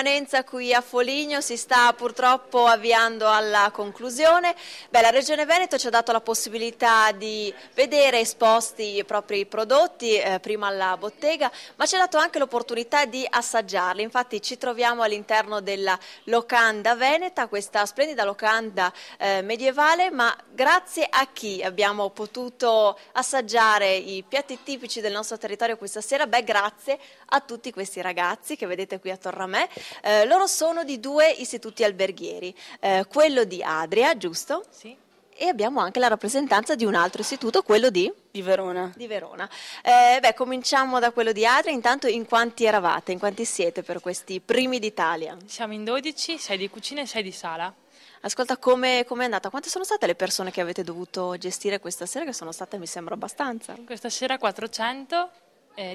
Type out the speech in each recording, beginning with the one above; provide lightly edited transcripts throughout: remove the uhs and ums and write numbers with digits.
Permanenza qui a Foligno si sta purtroppo avviando alla conclusione. La Regione Veneto ci ha dato la possibilità di vedere esposti i propri prodotti, prima alla bottega, ma ci ha dato anche l'opportunità di assaggiarli. Infatti ci troviamo all'interno della locanda veneta, questa splendida locanda medievale, ma grazie a chi abbiamo potuto assaggiare i piatti tipici del nostro territorio questa sera? Grazie a tutti questi ragazzi che vedete qui attorno a me. Loro sono di due istituti alberghieri, quello di Adria, giusto? Sì. E abbiamo anche la rappresentanza di un altro istituto, quello di Verona. Di Verona. Cominciamo da quello di Adria. Intanto, in quanti eravate? In quanti siete per questi primi d'Italia? Siamo in 12, 6 di cucina e 6 di sala. Ascolta, com'è andata? Quante sono state le persone che avete dovuto gestire questa sera? Che sono state, mi sembra, abbastanza. Questa sera 400,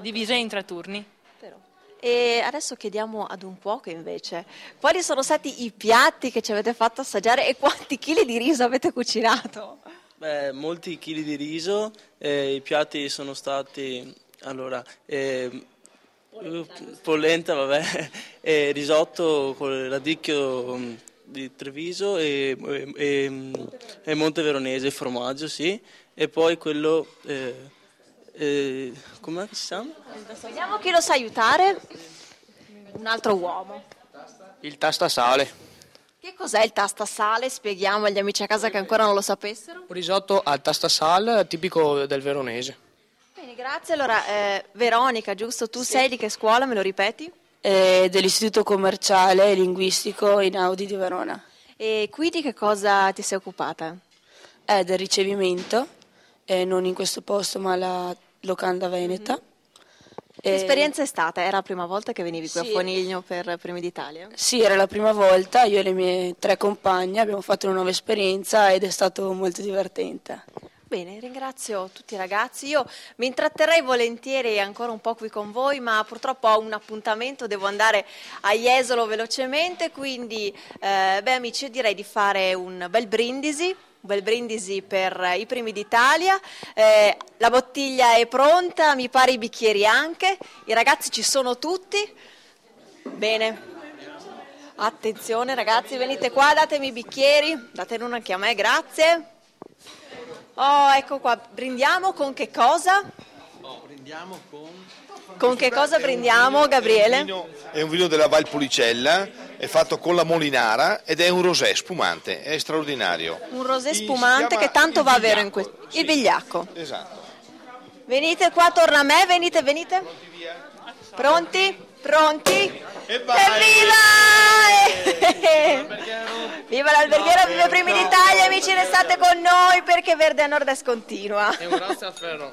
divise in 3 turni. E adesso chiediamo ad un cuoco invece, quali sono stati i piatti che ci avete fatto assaggiare e quanti chili di riso avete cucinato? Molti chili di riso, i piatti sono stati, polenta, risotto con il radicchio di Treviso e Monte Veronese, formaggio, sì, e poi quello... come si chiama? Vediamo chi lo sa aiutare. Un altro uomo. Il tastasale. Che cos'è il tastasale? Spieghiamo agli amici a casa che ancora non lo sapessero. Un risotto al tastasale tipico del veronese. Bene, grazie. Allora, Veronica, giusto? Tu sei di che scuola? Me lo ripeti? Dell'Istituto Commerciale e Linguistico Inaudi di Verona. E qui di che cosa ti sei occupata? Del ricevimento, non in questo posto ma alla locanda veneta. Che esperienza è stata? Era la prima volta che venivi qui a Foligno per Primi d'Italia? Sì, era la prima volta, io e le mie 3 compagne abbiamo fatto una nuova esperienza ed è stato molto divertente. Bene, ringrazio tutti i ragazzi. Io mi intratterrei volentieri ancora un po' qui con voi, ma purtroppo ho un appuntamento, devo andare a Jesolo velocemente, quindi amici, io direi di fare un bel brindisi per i Primi d'Italia. La bottiglia è pronta, mi pare i bicchieri anche, i ragazzi ci sono tutti. Bene, attenzione ragazzi, venite qua, datemi i bicchieri, datene uno anche a me, grazie. Oh, ecco qua, brindiamo con che cosa? Brindiamo con che cosa brindiamo, Gabriele? È un vino della Valpolicella, è fatto con la Molinara ed è un rosé spumante, è straordinario. Un rosé spumante che tanto va a avere in questo. Sì, il vigliacco. Esatto. Venite qua, torna a me, venite. Pronti? Evviva! Viva l'alberghiera, viva i Primi d'Italia, amici, restate con noi perché Verde a Nord continua. E un grazie a Ferro.